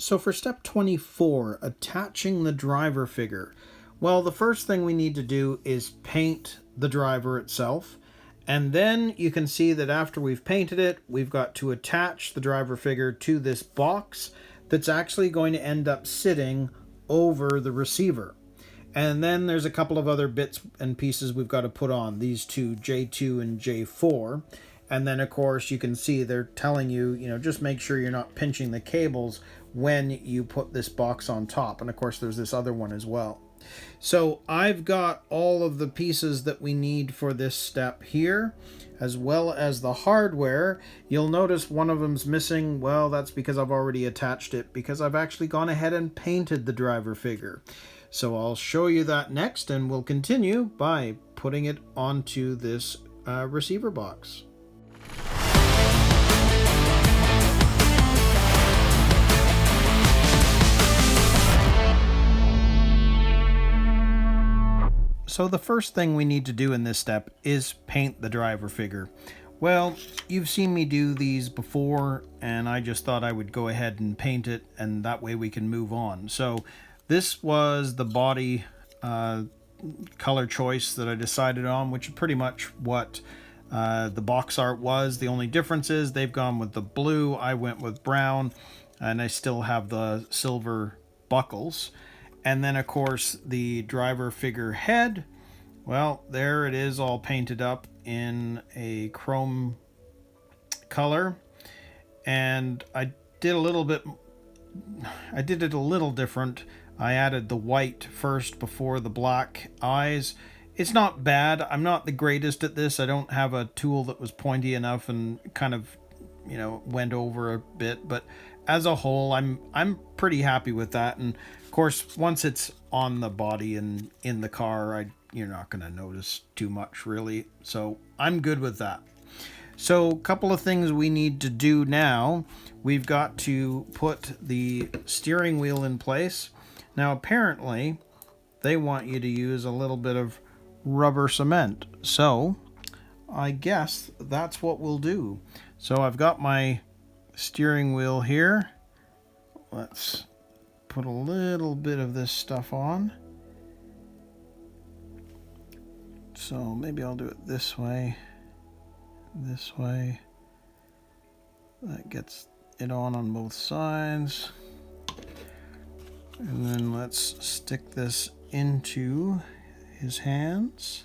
So for step 24, attaching the driver figure. Well, the first thing we need to do is paint the driver itself. And then you can see that after we've painted it, we've got to attach the driver figure to this box that's actually going to end up sitting over the receiver. And then there's a couple of other bits and pieces we've got to put on, these two, J2 and J4. And then, of course, you can see they're telling you, just make sure you're not pinching the cables when you put this box on top. And, of course, there's this other one as well. So I've got all of the pieces that we need for this step here, as well as the hardware. You'll notice one of them's missing. Well, that's because I've already attached it, because I've actually gone ahead and painted the driver figure. So I'll show you that next, and we'll continue by putting it onto this receiver box. So the first thing we need to do in this step is paint the driver figure. Well, you've seen me do these before, and I just thought I would go ahead and paint it, and that way we can move on. So this was the body color choice that I decided on, which is pretty much what the box art was. The only difference is they've gone with the blue, I went with brown, and I still have the silver buckles. And then, of course, the driver figure head, well, there it is, all painted up in a chrome color. And I did it a little different. I added the white first before the black eyes. It's not bad. I'm not the greatest at this. I don't have a tool that was pointy enough and kind of, went over a bit. But as a whole, I'm pretty happy with that. And of course, once it's on the body and in the car, you're not going to notice too much really. So I'm good with that. So a couple of things we need to do now. We've got to put the steering wheel in place. Now apparently they want you to use a little bit of rubber cement. So I guess that's what we'll do. So I've got my steering wheel here. Let's put a little bit of this stuff on. So maybe I'll do it this way. That gets it on both sides. And then let's stick this into his hands.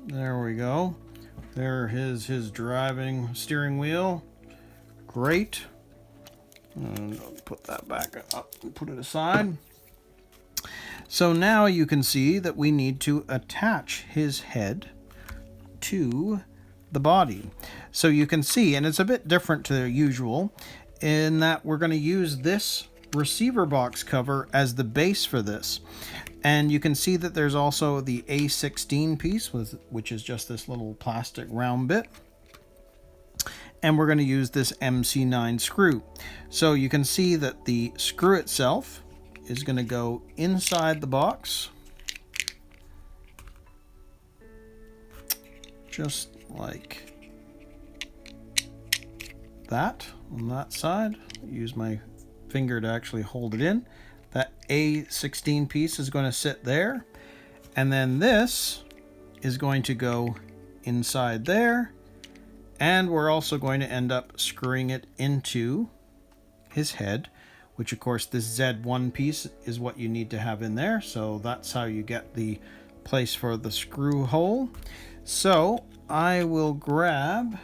There we go. There is his driving steering wheel. Great. And I'll put that back up and put it aside. So now you can see that we need to attach his head to the body. So you can see, and it's a bit different to usual, in that we're going to use this receiver box cover as the base for this. And you can see that there's also the A16 piece, which is just this little plastic round bit. And we're going to use this MC9 screw. So you can see that the screw itself is going to go inside the box, just like that on that side. Use my finger to actually hold it in. That A16 piece is going to sit there, and then this is going to go inside there, and we're also going to end up screwing it into his head, which of course this Z1 piece is what you need to have in there. So that's how you get the place for the screw hole. So I will grab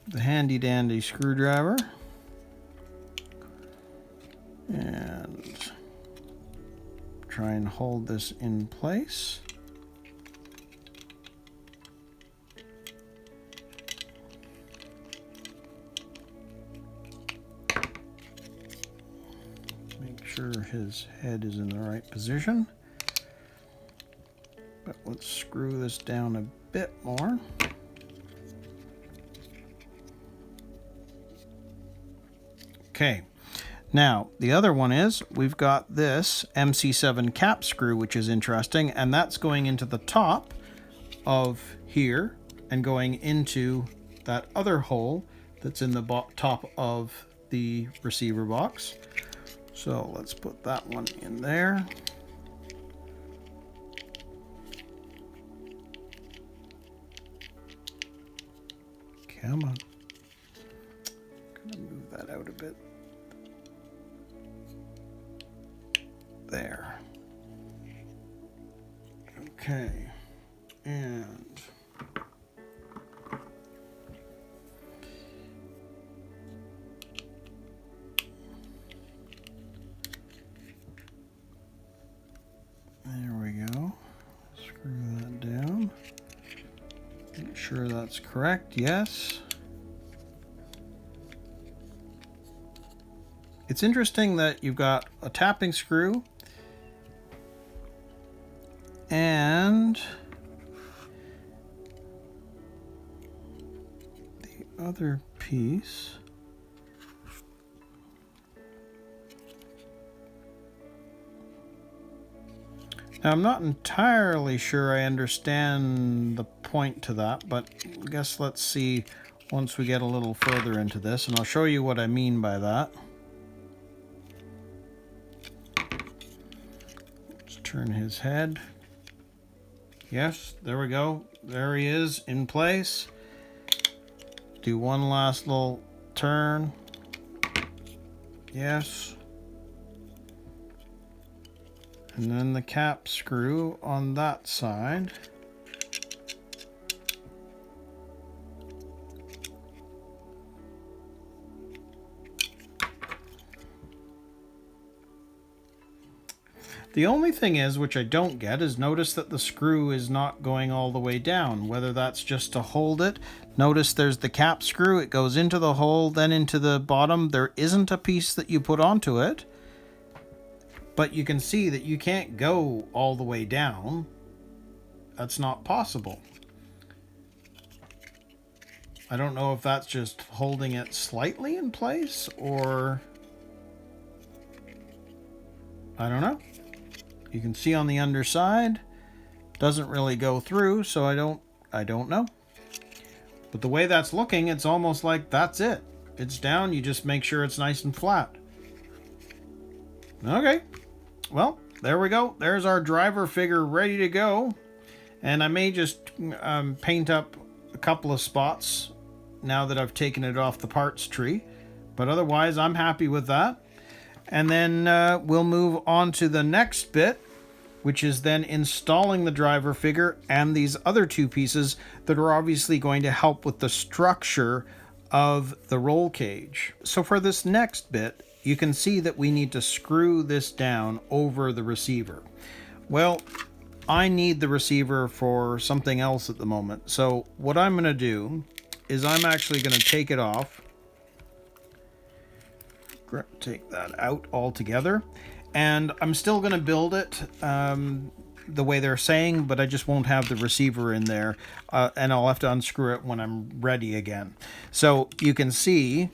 the handy dandy screwdriver and try and hold this in place. Make sure his head is in the right position. But let's screw this down a bit more. Okay. Now, the other one is we've got this MC7 cap screw, which is interesting, and that's going into the top of here and going into that other hole that's in the top of the receiver box. So let's put that one in there. Come on. Gonna move that out a bit. There. Okay. And there we go. Screw that down. Make sure that's correct. Yes. It's interesting that you've got a tapping screw and the other piece. Now, I'm not entirely sure I understand the point to that, but I guess let's see once we get a little further into this, and I'll show you what I mean by that. Let's turn his head. Yes, there we go. There he is in place. Do one last little turn. Yes. And then the cap screw on that side. The only thing is, which I don't get, is notice that the screw is not going all the way down, whether that's just to hold it. Notice there's the cap screw, it goes into the hole, then into the bottom. There isn't a piece that you put onto it, but you can see that you can't go all the way down. That's not possible. I don't know if that's just holding it slightly in place, or I don't know. You can see on the underside, doesn't really go through, so I don't know. But the way that's looking, it's almost like that's it. It's down, you just make sure it's nice and flat. Okay, well, there we go. There's our driver figure ready to go. And I may just paint up a couple of spots now that I've taken it off the parts tree. But otherwise, I'm happy with that. And then we'll move on to the next bit, which is then installing the driver figure and these other two pieces that are obviously going to help with the structure of the roll cage. So for this next bit, you can see that we need to screw this down over the receiver. Well, I need the receiver for something else at the moment. So what I'm going to do is I'm actually going to take it off. Take that out altogether, and I'm still going to build it the way they're saying, but I just won't have the receiver in there, and I'll have to unscrew it when I'm ready again. So you can see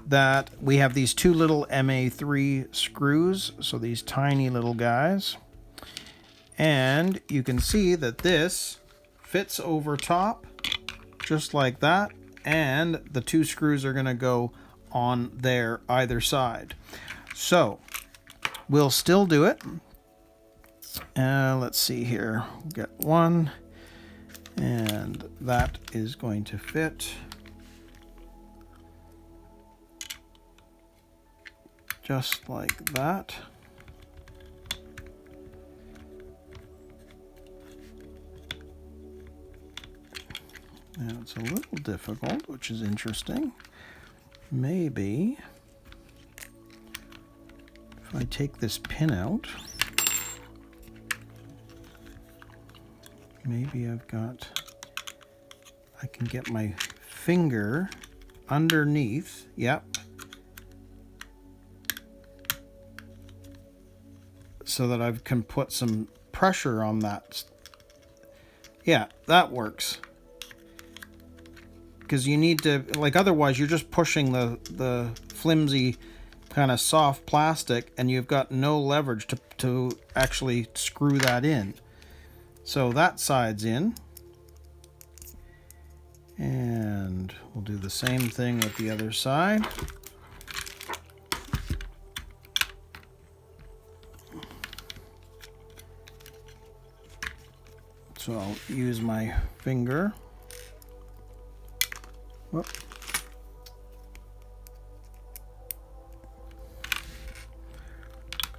that we have these two little MA3 screws, so these tiny little guys, and you can see that this fits over top just like that, and the two screws are going to go on there either side. So we'll still do it. Let's see here. We'll get one, and that is going to fit just like that. Now it's a little difficult, which is interesting. Maybe if I take this pin out, maybe I can get my finger underneath. Yep. So that I can put some pressure on that. Yeah, that works. Because you need to, like, otherwise you're just pushing the flimsy kind of soft plastic, and you've got no leverage to actually screw that in. So that side's in. do the same thing with the other side. So I'll use my finger. Whoop.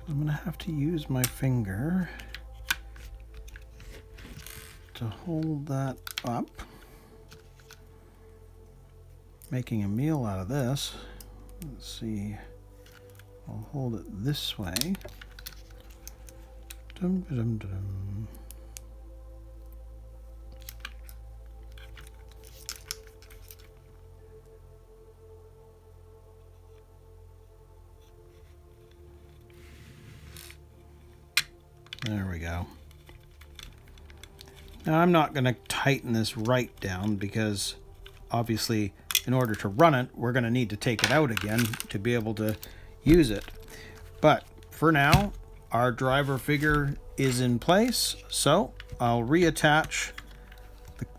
I'm gonna have to use my finger to hold that up. Making a meal out of this. Let's see. I'll hold it this way. Dum, dum, dum. There we go. Now I'm not going to tighten this right down because obviously in order to run it, we're going to need to take it out again to be able to use it. But for now, our driver figure is in place. So I'll reattach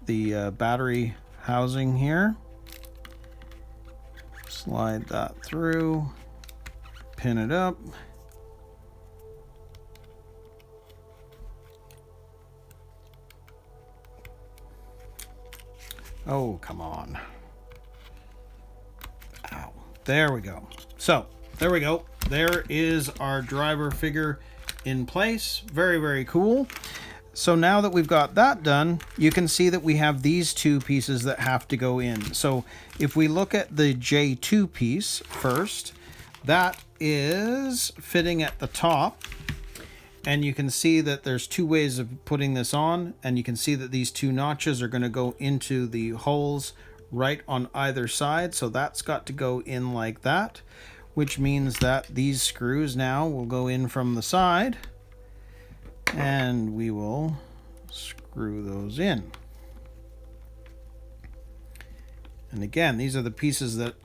the battery housing here. Slide that through, pin it up. Oh, come on. Ow. There we go. So, there we go. There is our driver figure in place. Very, very cool. So now that we've got that done, you can see that we have these two pieces that have to go in. So if we look at the J2 piece first, that is fitting at the top. And you can see that there's two ways of putting this on, and you can see that these two notches are going to go into the holes right on either side. So that's got to go in like that, which means that these screws now will go in from the side, and we will screw those in. And again, these are the pieces that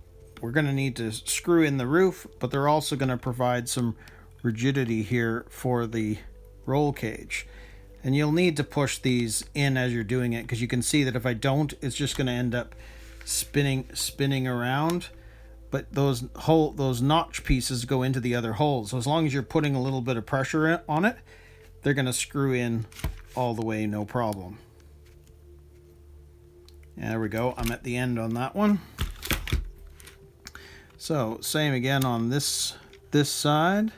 we're going to need to screw in the roof, but they're also going to provide some rigidity here for the roll cage. And you'll need to push these in as you're doing it, because you can see that if I don't, it's just going to end up spinning around. But those notch pieces go into the other holes. So as long as you're putting a little bit of pressure on it, they're going to screw in all the way, no problem. There we go. I'm at the end on that one. So same again on this side.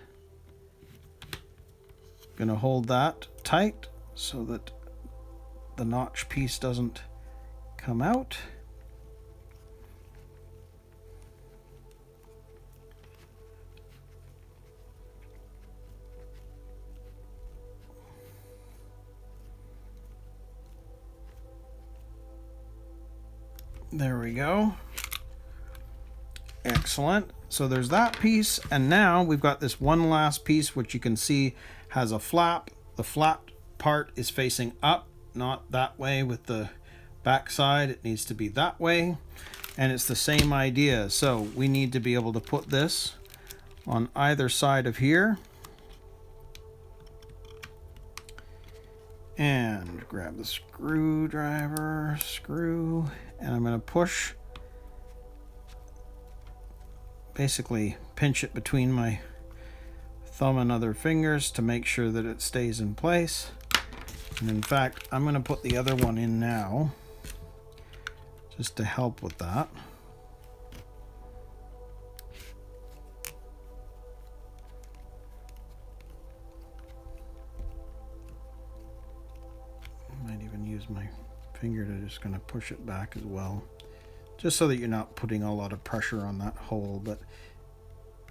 Gonna hold that tight so that the notch piece doesn't come out. There we go. Excellent. So there's that piece, and now we've got this one last piece which you can see has a flap. The flap part is facing up, not that way with the back side. It needs to be that way, and it's the same idea. So we need to be able to put this on either side of here and grab the screwdriver, and I'm going to push, basically pinch it between my thumb and other fingers to make sure that it stays in place. And in fact, I'm going to put the other one in now just to help with that. I might even use my finger to just going to push it back as well, just so that you're not putting a lot of pressure on that hole. But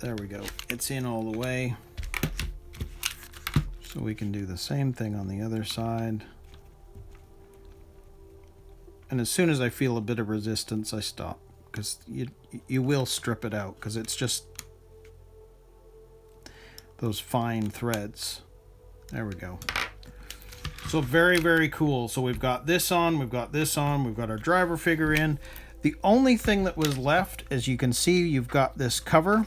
there we go, it's in all the way. So we can do the same thing on the other side. And as soon as I feel a bit of resistance, I stop, because you will strip it out, because it's just those fine threads. There we go. So very, very cool. So we've got this on, we've got this on, we've got our driver figure in. The only thing that was left, as you can see, you've got this cover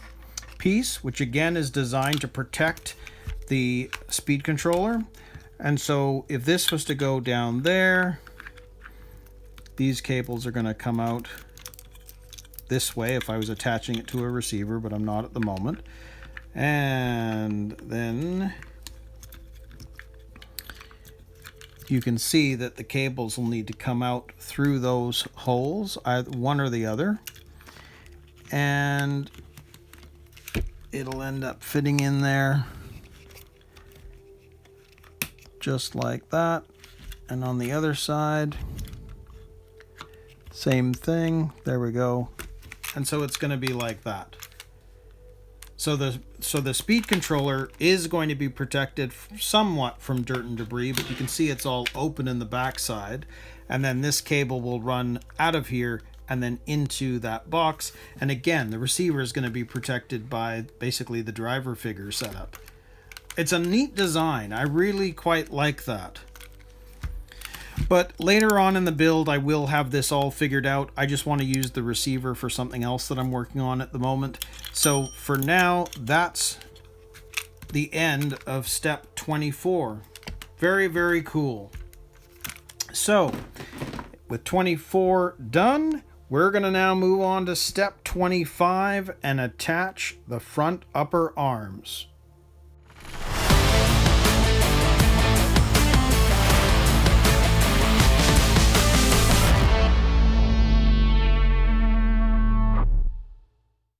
piece, which again is designed to protect the speed controller. And so if this was to go down there, these cables are going to come out this way if I was attaching it to a receiver, but I'm not at the moment. And then you can see that the cables will need to come out through those holes, either one or the other. And it'll end up fitting in there just like that. And on the other side, same thing. There we go. And so it's going to be like that. So the speed controller is going to be protected somewhat from dirt and debris, but you can see it's all open in the backside. And then this cable will run out of here and then into that box. And again, the receiver is going to be protected by basically the driver figure setup. It's a neat design. I really quite like that. But later on in the build, I will have this all figured out. I just want to use the receiver for something else that I'm working on at the moment. So for now, that's the end of step 24. Very, very cool. So with 24 done, we're going to now move on to step 25 and attach the front upper arms.